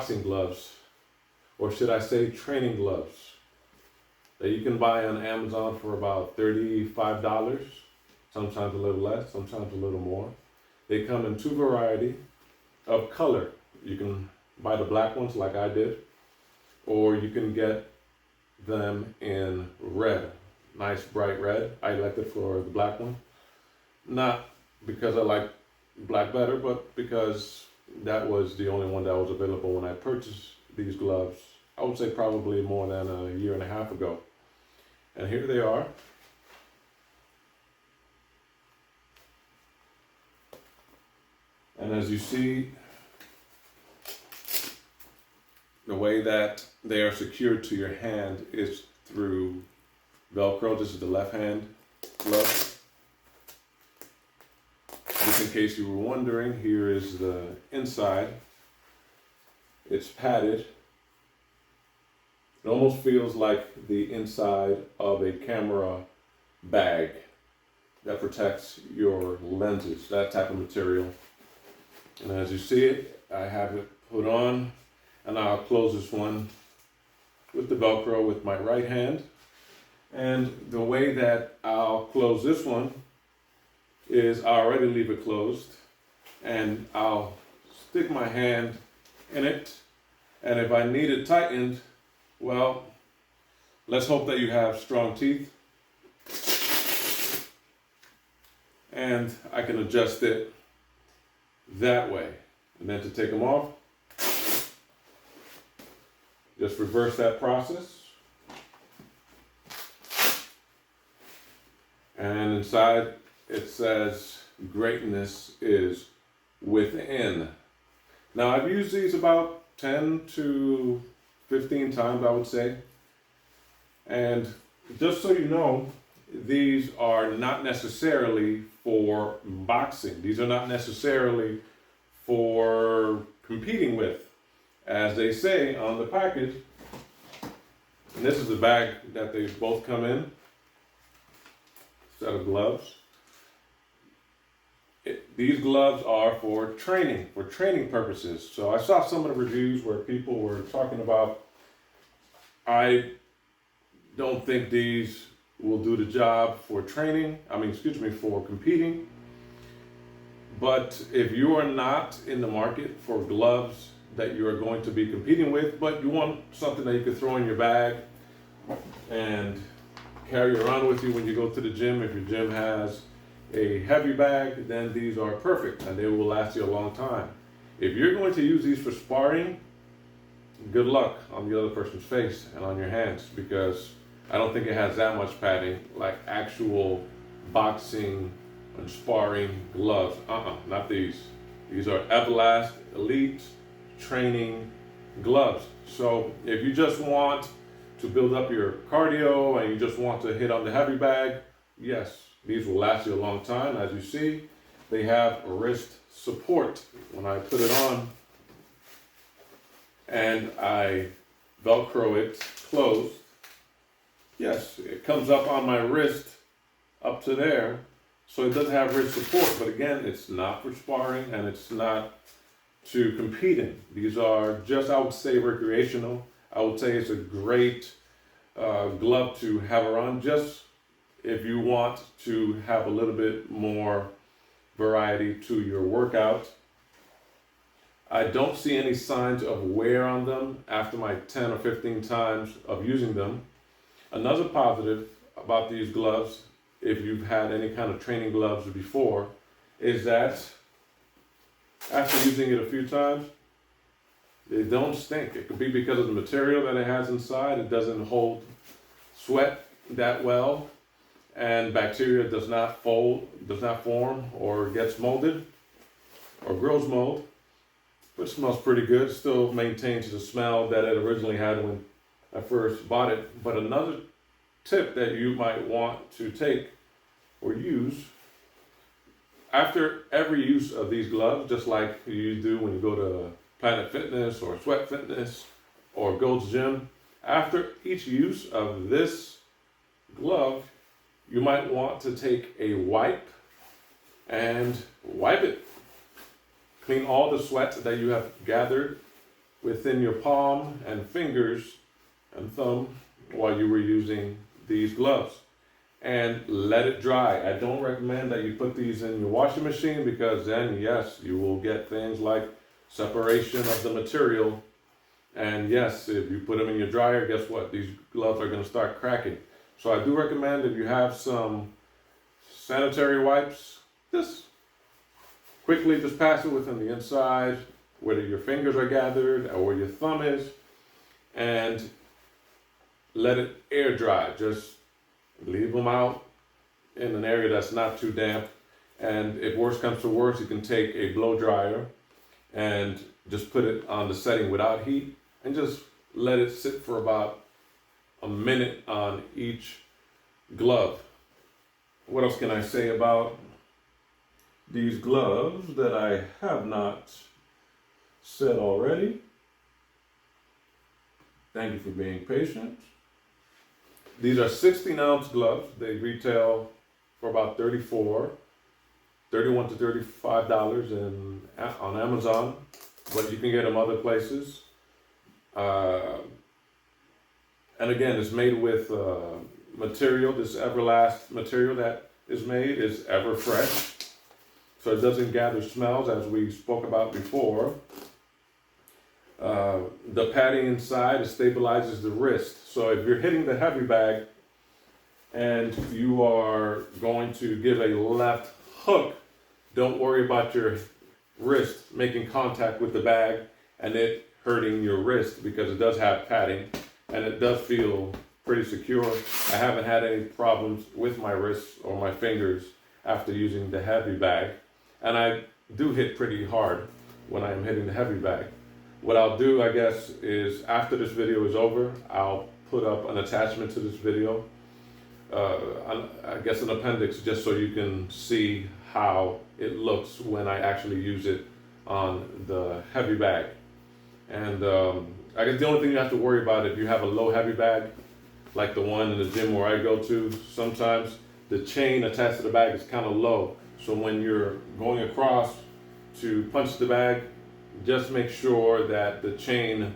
boxing gloves, or should I say training gloves, that you can buy on Amazon for about $35, sometimes a little less, sometimes a little more. They come in two varieties of color. You can buy the black ones like I did, or you can get them in red, nice bright red. I elected for the black one, not because I like black better, but because that was the only one that was available when I purchased these gloves. I would say probably more than a year and a half ago. And here they are. And as you see, the way that they are secured to your hand is through Velcro. This is the left hand glove. Just in case you were wondering, here is the inside. It's padded. It almost feels like the inside of a camera bag that protects your lenses, that type of material. And as you see it, I have it put on, and I'll close this one with the Velcro with my right hand. And the way that I'll close this one is I already leave it closed, and I'll stick my hand in it, and if I need it tightened, well, let's hope that you have strong teeth, and I can adjust it that way. And then to take them off, just reverse that process. And inside it says, greatness is within. Now I've used these about 10 to 15 times, I would say. And just so you know, these are not necessarily for boxing. These are not necessarily for competing with. As they say on the package, and this is the bag that they both come in, set of gloves. These gloves are for training purposes. So I saw some of the reviews where people were talking about, I don't think these will do the job for training. For competing. But if you are not in the market for gloves that you are going to be competing with, but you want something that you can throw in your bag and carry around with you when you go to the gym, if your gym has a heavy bag, then these are perfect and they will last you a long time. If you're going to use these for sparring, good luck on the other person's face and on your hands, because I don't think it has that much padding like actual boxing and sparring gloves. Not these. These are Everlast Elite Training Gloves. So if you just want to build up your cardio and you just want to hit on the heavy bag, yes, these will last you a long time. As you see, they have wrist support. When I put it on and I Velcro it closed, yes, it comes up on my wrist up to there. So it does have wrist support, but again, it's not for sparring and it's not to competing. These are just, I would say, recreational. I would say it's a great glove to have around, just if you want to have a little bit more variety to your workout. I don't see any signs of wear on them after my 10 or 15 times of using them. Another positive about these gloves, if you've had any kind of training gloves before, is that after using it a few times, they don't stink. It could be because of the material that it has inside. It doesn't hold sweat that well, and bacteria does not form or gets molded or grows mold. But it smells pretty good. It still maintains the smell that it originally had when I first bought it. But another tip that you might want to take or use after every use of these gloves, just like you do when you go to Planet Fitness or Sweat Fitness or Gold's Gym, after each use of this glove, you might want to take a wipe and wipe it. Clean all the sweat that you have gathered within your palm and fingers and thumb while you were using these gloves. And let it dry. I don't recommend that you put these in your washing machine, because then, yes, you will get things like separation of the material. And yes, if you put them in your dryer, guess what? These gloves are going to start cracking. So I do recommend, if you have some sanitary wipes, just quickly just pass it within the inside, whether your fingers are gathered or where your thumb is, and let it air dry. Just leave them out in an area that's not too damp. And if worse comes to worse, you can take a blow dryer and just put it on the setting without heat and just let it sit for about a minute on each glove. What else can I say about these gloves that I have not said already? Thank you for being patient. These are 16-ounce gloves. They retail for about $31 to $35 on Amazon, but you can get them other places. And again, it's made with material. This Everlast material that is made is ever fresh, so it doesn't gather smells, as we spoke about before. The padding inside, it stabilizes the wrist. So if you're hitting the heavy bag and you are going to give a left hook, don't worry about your wrist making contact with the bag and it hurting your wrist, because it does have padding and it does feel pretty secure. I haven't had any problems with my wrists or my fingers after using the heavy bag, and I do hit pretty hard when I am hitting the heavy bag. What I'll do, I guess, is after this video is over, I'll put up an attachment to this video, I guess an appendix, just so you can see how it looks when I actually use it on the heavy bag. And I guess the only thing you have to worry about, if you have a low heavy bag, like the one in the gym where I go to, sometimes the chain attached to the bag is kind of low. So when you're going across to punch the bag, just make sure that the chain,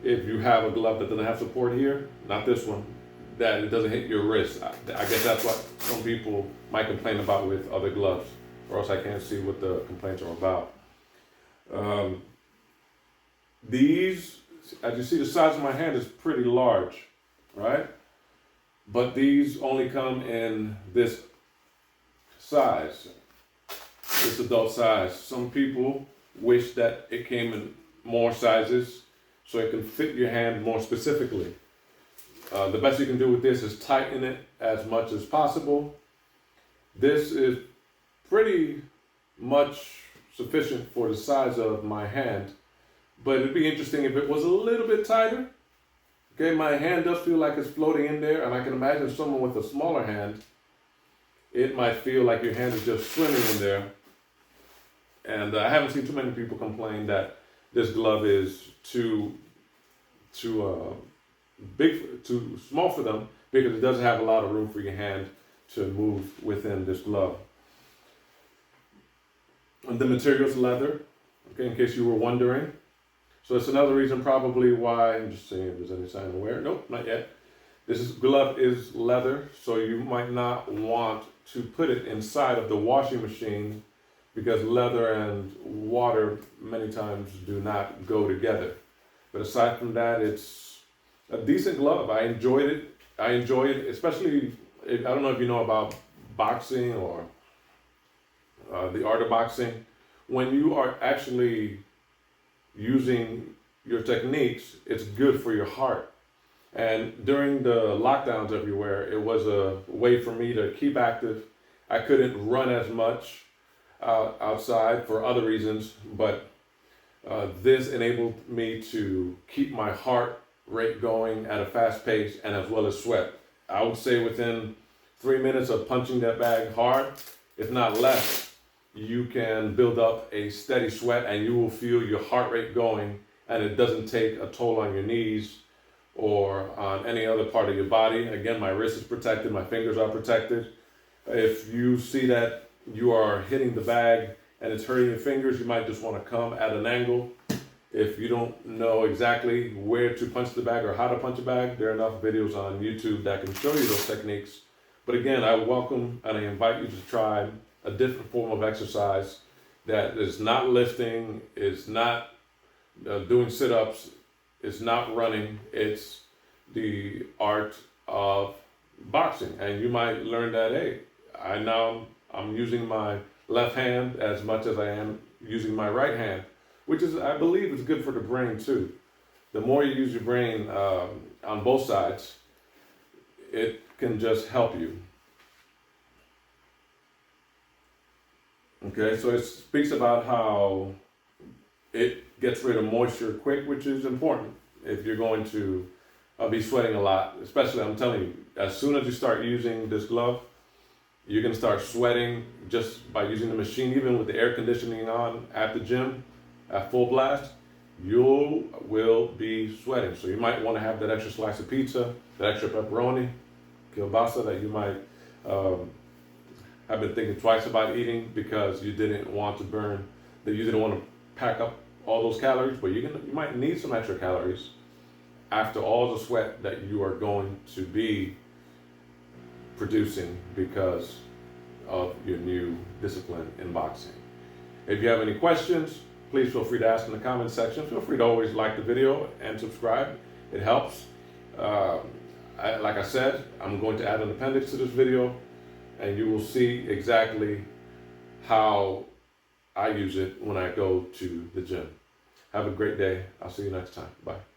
if you have a glove that doesn't have support here, not this one, that it doesn't hit your wrist. I guess that's what some people might complain about with other gloves, or else I can't see what the complaints are about. These, as you see, the size of my hand is pretty large, right? But these only come in this size, this adult size. Some people wish that it came in more sizes so it can fit your hand more specifically. The best you can do with this is tighten it as much as possible. This is pretty much sufficient for the size of my hand, but it'd be interesting if it was a little bit tighter. Okay, my hand does feel like it's floating in there, and I can imagine someone with a smaller hand, it might feel like your hand is just swimming in there. And I haven't seen too many people complain that this glove is too small for them, because it doesn't have a lot of room for your hand to move within this glove. And the material is leather, okay, in case you were wondering. So it's another reason probably why, I'm just seeing if there's any sign of wear. Nope, not yet. Glove is leather, so you might not want to put it inside of the washing machine, because leather and water many times do not go together. But aside from that, it's a decent glove. I enjoyed it, especially, I don't know if you know about boxing or the art of boxing. When you are actually using your techniques, it's good for your heart. And during the lockdowns everywhere, it was a way for me to keep active. I couldn't run as much outside for other reasons, but this enabled me to keep my heart rate going at a fast pace, and as well as sweat. I would say within 3 minutes of punching that bag hard, if not less, you can build up a steady sweat and you will feel your heart rate going, and it doesn't take a toll on your knees or on any other part of your body. Again, my wrist is protected, my fingers are protected. If you see that you are hitting the bag and it's hurting your fingers, you might just want to come at an angle. If you don't know exactly where to punch the bag or how to punch a bag, there are enough videos on YouTube that can show you those techniques. But again, I welcome and I invite you to try a different form of exercise that is not lifting, is not doing sit-ups, is not running. It's the art of boxing. And you might learn that, hey, I'm using my left hand as much as I am using my right hand, which is, I believe, is good for the brain too. The more you use your brain on both sides, it can just help you. Okay, so it speaks about how it gets rid of moisture quick, which is important if you're going to be sweating a lot. Especially, I'm telling you, as soon as you start using this glove, you're gonna start sweating just by using the machine, even with the air conditioning on at the gym at full blast. You will be sweating. So you might want to have that extra slice of pizza, that extra pepperoni, kielbasa that you might have been thinking twice about eating because you didn't want to burn, that you didn't want to pack up all those calories, but you might need some extra calories after all the sweat that you are going to be producing because of your new discipline in boxing. If you have any questions, please feel free to ask in the comment section. Feel free to always like the video and subscribe. It helps. Like I said, I'm going to add an appendix to this video and you will see exactly how I use it when I go to the gym. Have a great day. I'll see you next time. Bye.